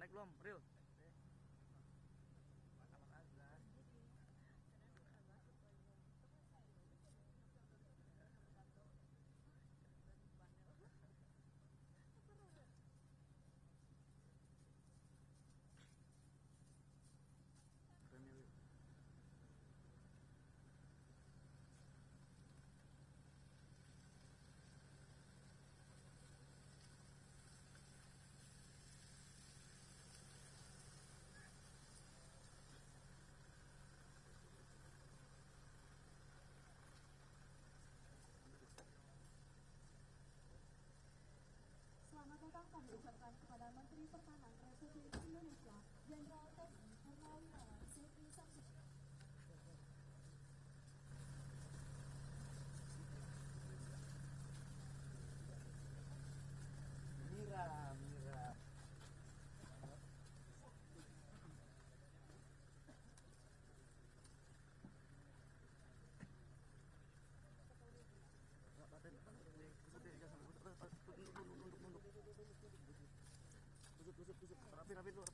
naik belum, Ril? Selamat datang kami ucapkan kepada Menteri Pertahanan Republik Indonesia, Jenderal TNI Purnawirawan Zefri Samsudin. Mira. Rapin dulu.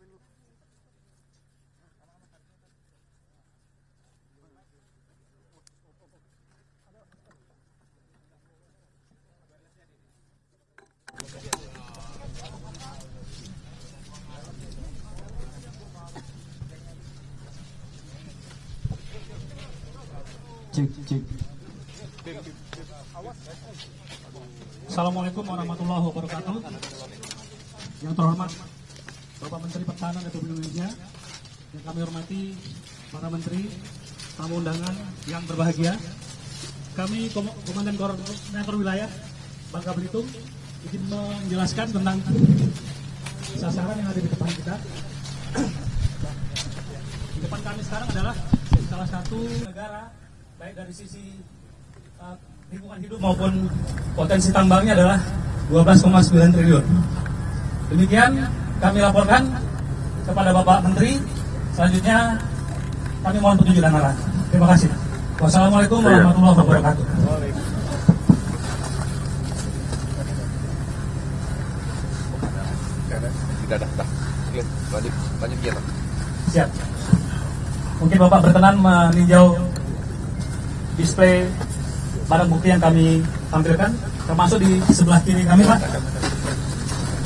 Cek. Assalamualaikum warahmatullahi wabarakatuh. Yang terhormat Bapak Menteri Pertahanan Republik Indonesia, yang kami hormati para menteri, tamu undangan yang berbahagia. Kami Komandan Koordinator Wilayah Bangka Belitung izin menjelaskan tentang sasaran yang ada di depan kita. Di depan kami sekarang adalah salah satu negara, baik dari sisi lingkungan hidup maupun potensi tambangnya adalah 12,9 triliun. Demikian kami laporkan kepada Bapak Menteri. Selanjutnya kami mohon petunjuk dan arahan. Terima kasih. Wassalamualaikum warahmatullahi wabarakatuh. Tidak dah. Lanjut ya, Pak. Siap. Mungkin Bapak berkenan meninjau display barang bukti yang kami tampilkan, termasuk di sebelah kiri kami, Pak.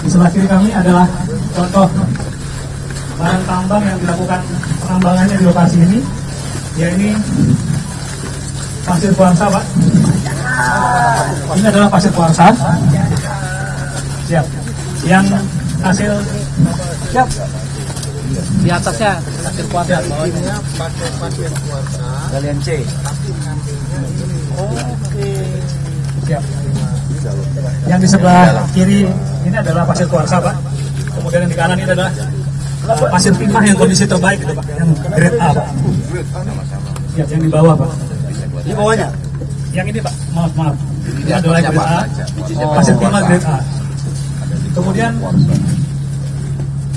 Di sebelah kiri kami adalah contoh barang tambang yang dilakukan penambangannya di lokasi ini, yaitu pasir kuarsa, Pak. Ini adalah pasir kuarsa. Siap. Yang hasil siap. Di atasnya pasir kuarsa, bawahnya pakai pasir kuarsa. Galian C. Oke. Siap. Yang di sebelah kiri ini adalah pasir kuarsa, Pak. Kemudian yang di kanan ini adalah pasir timah yang kondisi terbaik, Pak, yang grade A, Pak. Siap, yang di bawah, Pak. Di bawahnya? Yang ini, Pak. Maaf. Ini adalah grade A. Pasir timah grade A. Kemudian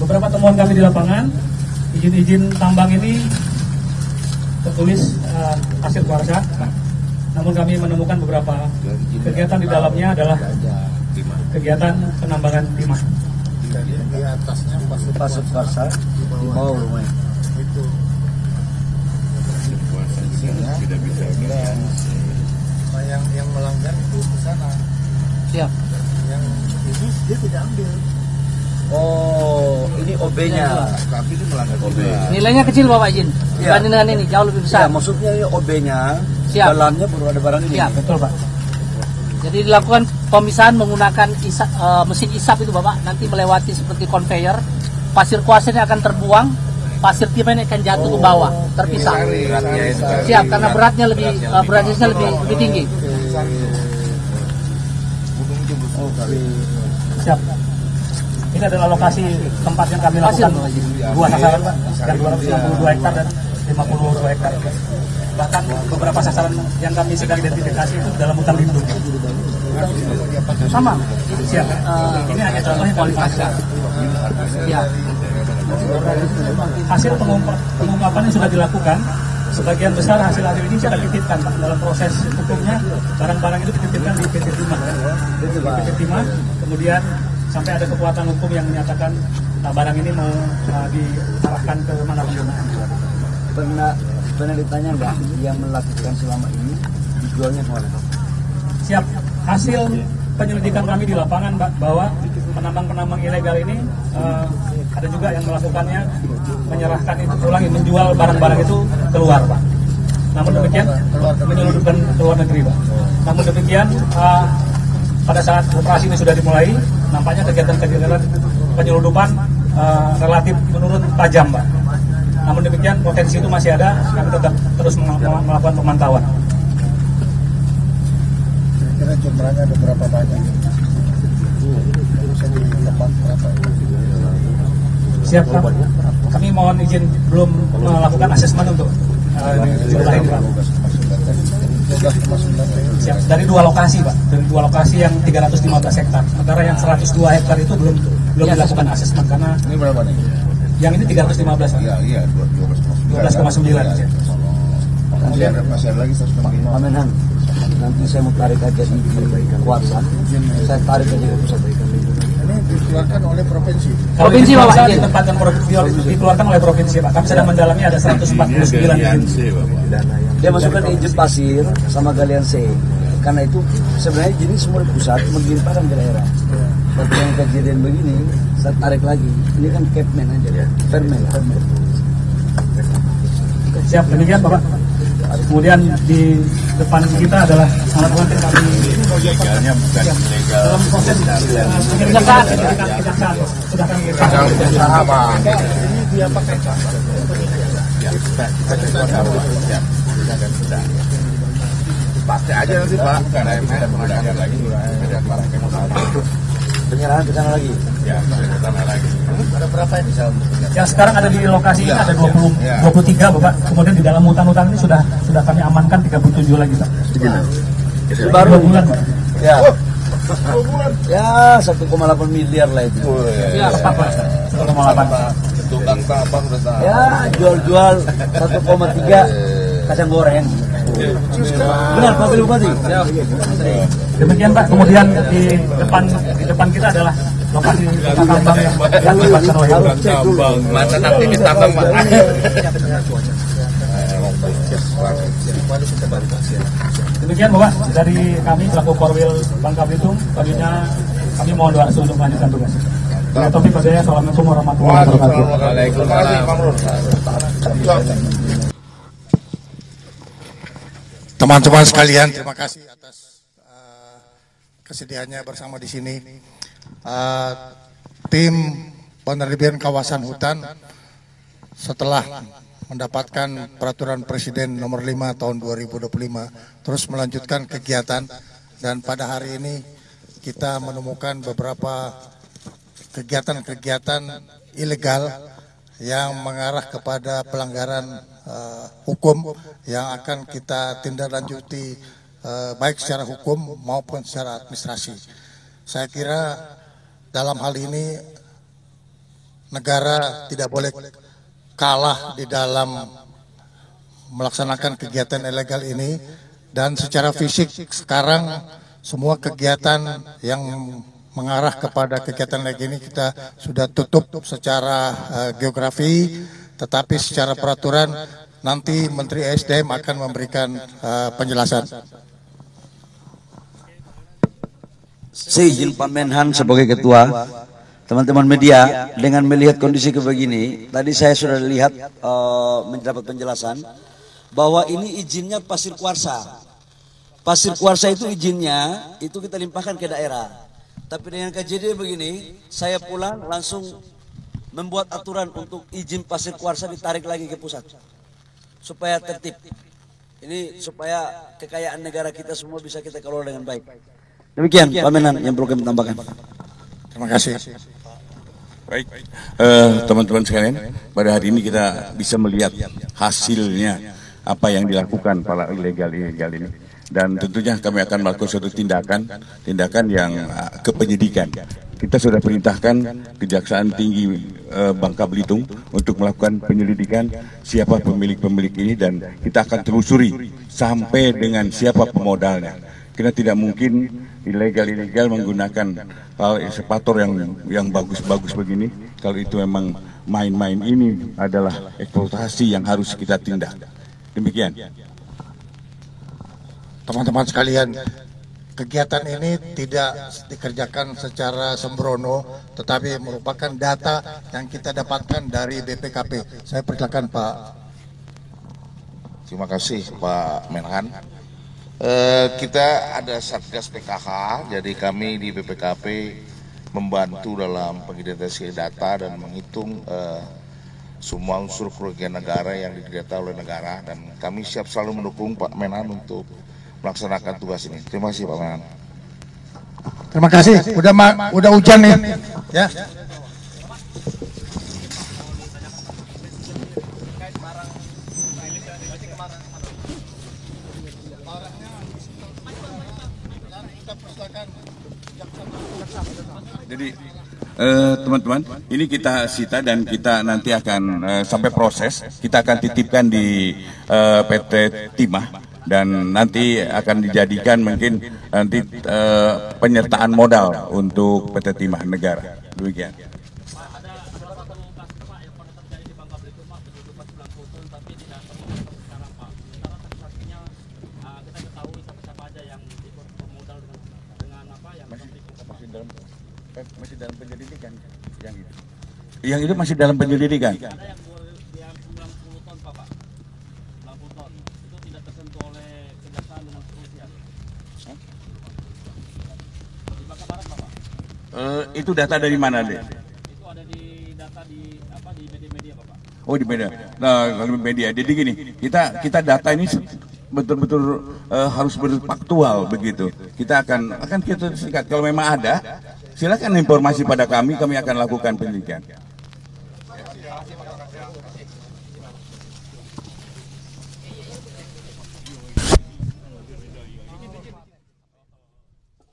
beberapa temuan kami di lapangan, izin tambang ini tertulis pasir kuarsa. Namun kami menemukan beberapa kegiatan di dalamnya adalah kegiatan penambangan timah. Di atasnya pasir kuarsa, di bawah rumahnya. Itu. Tidak bisa. Yang melanggar itu di sana. Siap. Yang ini dia tidak ambil. Oh, ini OB-nya. Tapi itu melanggar OB. Nilainya kecil Bapak izin. Ya. Dibanding dengan ini jauh lebih besar. Ya, maksudnya ini OB-nya, Siap. dalamnya baru ada barang ini. Siap. Betul, Pak. Jadi dilakukan pemisahan menggunakan mesin isap itu Bapak. Nanti melewati seperti conveyor. Pasir kuarsa akan terbuang. Pasir timah ini akan jatuh ke bawah, terpisah. Beratnya itu. Siap, karena beratnya lebih tinggi. Siap. Ini adalah lokasi tempat yang kami lakukan dua sasaran, Pak, yang 262 hektar dan 52 hektar. Bahkan beberapa sasaran yang kami sedang identifikasi itu dalam hutan lindung. Sama. Siap. Ini hanya contohnya kualitas. Ya. Hasil pengungkapan yang sudah dilakukan, sebagian besar hasil ini sudah dititipkan, Pak. Dalam proses hukumnya, barang-barang itu dititipkan di PT Timah. Kemudian sampai ada kekuatan hukum yang menyatakan barang ini mau diarahkan ke mana penggunaan. Pernah ditanya nggak yang melakukan selama ini dijualnya kemana? Siap. Hasil penyelidikan kami di lapangan, Pak, bahwa penambang-penambang ilegal ini ada juga yang melakukannya, menyerahkan itu pulang, menjual barang-barang itu keluar, Pak. Namun demikian, menyelundupkan ke luar negeri, Pak. Namun demikian, pada saat operasi ini sudah dimulai, nampaknya kegiatan-kegiatan penyelundupan relatif menurun tajam, Pak. Namun demikian, potensi itu masih ada, kami tetap terus melakukan pemantauan. Kira jumlahnya ada berapa banyak? Bisa dilepas berapa? Siap, Pak. Kami mohon izin belum melakukan asesmen untuk jumlah ini, Pak. Siap. Dari 2 lokasi, Pak. Dari 2 lokasi yang 315 hektar. Sementara yang 102 hektar itu belum dilakukan asesmen karena Ini berapa nih? yang ini 315. Pak. Iya, 12,9. Masih ada lagi 165. Pamenhan, nanti saya mau tarik aja di kuarsa. Saya tarik aja ke pusat. Ini dikeluarkan oleh provinsi. Provinsi, Pak. Kalau ditempatkan dikeluarkan oleh provinsi, Pak. Kami sedang mendalami ada 149 izin. Dia masukkan izin pasir sama galian C. Karena itu sebenarnya izin semua di pusat, mengirimpakan ke daerah. Tapi yang kejadian begini, saya tarik lagi. Ini kan capman aja, permen. Siap, demikian, Bapak. Kemudian di depan kita adalah alat pengantin kami dalam proses kejaksaan sudah kami Ini dia pakai pakai aja nanti, Pak. Menggunakan lagi. Penyerahan ke sana lagi. Ya, ke sana lagi. Ada berapa ini? yang sekarang ada di lokasi ini ada 23, Bapak. Kemudian di dalam hutan-hutan ini sudah kami amankan 37 lagi, Pak. Baru 2 bulan, Pak. Ya. Ya 1,8 miliar lah itu. Ya, tepat, Pak. 1,8. Tukang tambang udah tahu. Ya jual 1,3 kacang goreng. Benar Pak Bupati. Demikian, Pak. Kemudian di depan kita adalah lokasi tambang yang dibakar oleh Masa nanti ditambang, Pak. Demikian, Bapak, dari kami selaku Korwil Bangka Belitung, selanjutnya kami mohon doa restu untuk melanjutkan tugas. Taufiq hidayah. Assalamualaikum warahmatullahi wabarakatuh. Teman-teman sekalian, terima kasih atas kesediaannya bersama di sini. Tim penerbitan kawasan hutan setelah mendapatkan peraturan Presiden nomor 5 tahun 2025 terus melanjutkan kegiatan, dan pada hari ini kita menemukan beberapa kegiatan-kegiatan ilegal yang mengarah kepada pelanggaran hukum yang akan kita tindak lanjuti baik secara hukum maupun secara administrasi. Saya kira dalam hal ini negara tidak boleh kalah di dalam melaksanakan kegiatan ilegal ini, dan secara fisik sekarang semua kegiatan yang mengarah kepada kegiatan ilegal ini kita sudah tutup secara geografi, tetapi secara peraturan nanti Menteri SDM akan memberikan penjelasan. Saya izin Pak Menhan sebagai ketua. Teman-teman media, dengan melihat kondisi begini, tadi saya sudah lihat mendapat penjelasan bahwa ini izinnya pasir kuarsa. Pasir kuarsa itu izinnya itu kita limpahkan ke daerah. Tapi dengan kejadian begini, saya pulang langsung membuat aturan untuk izin pasir kuarsa ditarik lagi ke pusat supaya tertib. Ini supaya kekayaan negara kita semua bisa kita kelola dengan baik. Demikian Pak Menhan yang perlu kami tambahkan. Terima kasih. Baik, teman-teman sekalian, pada hari ini kita bisa melihat hasilnya apa yang dilakukan para ilegal ini, dan tentunya kami akan melakukan suatu tindakan yang kepenyidikan. Kita sudah perintahkan Kejaksaan Tinggi Bangka Belitung untuk melakukan penyelidikan siapa pemilik-pemilik ini, dan kita akan telusuri sampai dengan siapa pemodalnya. Kita tidak mungkin ilegal menggunakan ekskavator yang bagus-bagus begini. Kalau itu memang main-main, ini adalah eksploitasi yang harus kita tindak. Demikian. Teman-teman sekalian, kegiatan ini tidak dikerjakan secara sembrono, tetapi merupakan data yang kita dapatkan dari BPKP. Saya persilakan Pak. Terima kasih Pak Menhan. Kita ada Satgas PKK, jadi kami di BPKP membantu dalam pengidentifikasi data dan menghitung semua unsur kerugian negara yang didata oleh negara, dan kami siap selalu mendukung Pak Menhan untuk melaksanakan tugas ini. Terima kasih Pak Menhan. Terima kasih. Udah hujan nih. Ya. Jadi teman-teman, ini kita sita dan kita nanti akan sampai proses, kita akan titipkan di PT Timah dan nanti akan dijadikan mungkin nanti penyertaan modal untuk PT Timah Negara. Demikian. Masih dalam penyelidikan yang itu masih dalam penyelidikan. Ada yang 90 ton Pak, 90 ton itu tidak tersentuh oleh kejaksaan dengan kepolisian. Di Bangka Barat Bapak. Itu data dari mana deh? Itu ada di data di media-media Bapak. Oh, di media. Nah, kalau media. Jadi gini, kita data ini betul-betul harus berfaktual begitu. Kita akan kita sikat. Kalau memang ada, silakan informasi pada kami akan lakukan penyelidikan.